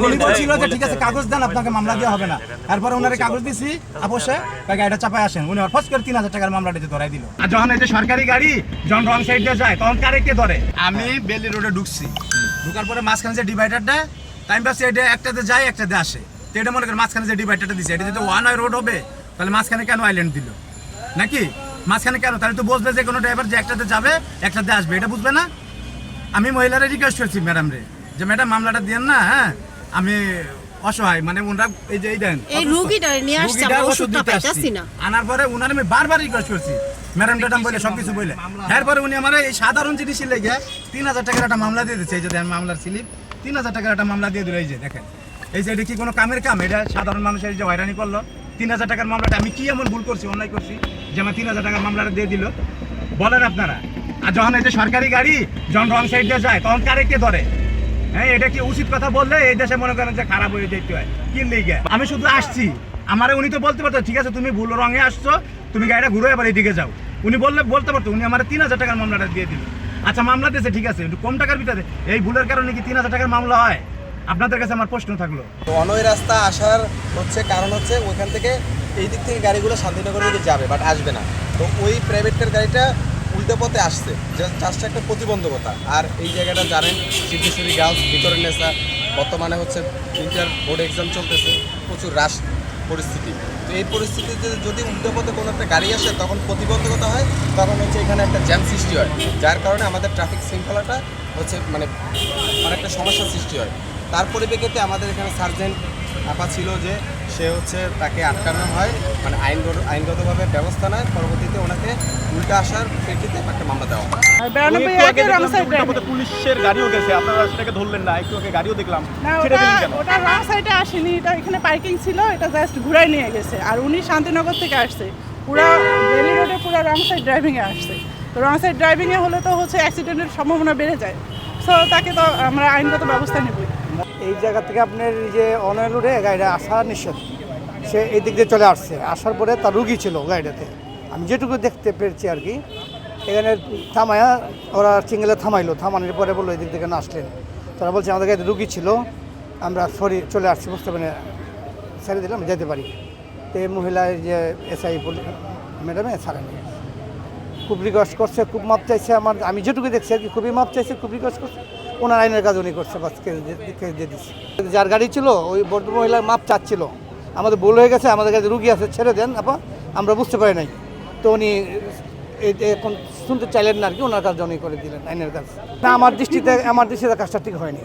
উনি বলছিল যে ঠিক আছে কাগজ দেন, আপনাকে মামলা দেওয়া হবে না। তারপরে ওনারে কাগজ দিছি, আপসে গাড়িটা চাপায় আসেন, উনি ফস করে 3000 টাকার মামলাটা ধরাই দিল। আর যখন এই যে সরকারি গাড়ি যখন রং সাইড দিয়ে যায় তখন কারেক্টে ধরে। আমি বেলি রোডে ঢুকছি, ঢুকার পরে মাঝখানে যে ডিভাইডারটা টাইম পাচ্ছে, এটা একটাতে যায় একটাতে আসে। তো এটা মনে করেন মাঝখানে যে ডিভাইডারটা দিচ্ছে, এটা যদি ওয়ান ওয়ে রোড হবে তাহলে মাঝখানে কেন আইল্যান্ড দিল নাকি? মাঝখানে কেন? তাহলে তো বুঝবে যে কোনো ড্রাইভার যে একটাতে যাবে একটাতে আসবে, এটা বুঝবে না? আমি মহিলারা রিকোয়েস্ট করছি ম্যাডাম রে যে ম্যাডাম মামলাটা দিয়েন না, হ্যাঁ আমি অসহায়, মানে ওনারা এই যে এই দেন এই রোগীটা নিয়ে আসছে, আমরা ওষুধটা পাইতাছি না। আনার পরে উনার আমি বারবার রিকোয়েস্ট করছি ম্যাডাম বলে সবকিছু বলে, এরপরে উনি আমার এই সাধারণ জিনিসের লেগে 3000 টাকার একটা মামলা দিয়ে দিচ্ছে। এই যে মামলার স্লিপ 3000 টাকার একটা মামলা দিয়ে দিল। এই যে দেখেন, এই যে এটা কি কোনো কামের কাম? এটা সাধারণ মানুষের যে হয়রানি করলো 3000 টাকার মামলাটা আমি কি এমন ভুল করছি, অন্যায় করছি যে আমার 3000 টাকার মামলাটা দিয়ে দিল বলেন আপনারা? আর যখন এই যে সরকারি গাড়ি যখন রং সাইড দিয়ে যায় তখন কারেক্টে ধরে। হ্যাঁ, এটা কি উচিত কথা বললে এই দেশে মনে করেন যে খারাপ হয়ে যেতে হয়? কি লিগে আমি শুধু আসছি, আমারে উনি তো বলতে পারতো ঠিক আছে তুমি ভুল রঙে আসছো, তুমি গাড়িটা ঘুরে এবার এদিকে যাও। উনি বলতে পারতো, উনি আমার 3000 টাকার মামলাটা দিয়ে দিল। আচ্ছা মামলা দিয়েছে ঠিক আছে, একটু কম টাকার ভিতরে এই ভুলের কারণে কি 3000 টাকার মামলা হয়? আপনাদের কাছে আমার প্রশ্ন থাকলো। তো অনয় রাস্তা আসার কারণ হচ্ছে ওইখান থেকে এই দিক থেকে গাড়িগুলো শান্তিনগরের দিকে যাবে, বাট আসবে না। তো ওই প্রাইভেট কার গাড়িটা উল্টো পথে আসছে, জাস্ট একটা প্রতিবন্ধকতা। আর এই জায়গাটা জানেন সিদ্ধেশ্বরী গার্লস ভিতরে নেশা, বর্তমানে ইন্টার বোর্ড এক্সাম চলতেছে, প্রচুর রাশ পরিস্থিতি। তো এই পরিস্থিতিতে যদি উল্টো পথে কোনো একটা গাড়ি আসে তখন প্রতিবন্ধকতা হয়, তখন এখানে একটা জ্যাম সৃষ্টি হয়, যার কারণে আমাদের ট্রাফিক শৃঙ্খলাটা মানে অনেকটা সমস্যার সৃষ্টি হয়। তার পরিপ্রেক্ষিতে আমাদের এখানে সার্জেন্ট আপা ছিল যে সে তাকে আটকানো হয়, মানে আইনগতভাবে ব্যবস্থা নেয়। পরবর্তীতে ওনাকে উল্টা আসার প্রেক্ষিতে একটা মামলা দেওয়া হয়। পুলিশের গাড়িও গেছে, আপনারা সেটাকে ধরলেন না, একটু আগে গাড়িও দেখলাম, ওটা রং সাইডে আসেনি, এটা এখানে পার্কিং ছিল, এটা জাস্ট ঘুরাই নিয়ে গেছে। আর উনি শান্তিনগর থেকে আসছে, পুরো বেলি রোডে পুরো রং সাইড ড্রাইভিংয়ে আসছে। তো রং সাইড ড্রাইভিংয়ে হলে তো অ্যাক্সিডেন্টের সম্ভাবনা বেড়ে যায়। সো তাকে তো আমরা আইনগত ব্যবস্থা নেব। এই জায়গা থেকে আপনার যে অনয় রোডে গাড়িটা আসা নিষেধ, সে এই দিক দিয়ে চলে আসছে। আসার পরে তার রুগী ছিল গাড়িটাতে, আমি যেটুকু দেখতে পেরেছি আর কি। এখানে থামায়া ওরা সিঙ্গেলে থামানোর পরে বললো এই দিক থেকে না আসলেন। তারা বলছে আমাদের গাড়িতে রুগী ছিল, আমরা সরি চলে আসছি, বুঝতে পারি ছেড়ে দিলাম যেতে পারি। তো এই মহিলার যে এসআই ম্যাডামে ছাড়েনি, খুব রিকোয়েস্ট করছে, খুব মাপ চাইছে। আমি যেটুকু দেখছি আর কি, খুবই মাপ চাইছে, খুব রিকোয়েস্ট করছে। ওনার আইনের কাজ উনি করছে, বাস কেস দিয়ে দিচ্ছে। যার গাড়ি ছিল ওই বড় মহিলার মাপ চাচ্ছিল, আমাদের ভুল হয়ে গেছে, আমাদের কাছে রুগী আছে, ছেড়ে দেন আপা, আমরা বুঝতে পারি নাই। তো উনি এখন শুনতে চাইলেন না আর কি, ওনার কাজ উনি করে দিলেন আইনের কাজ। না, আমার দৃষ্টিতে কাজটা ঠিক হয়নি।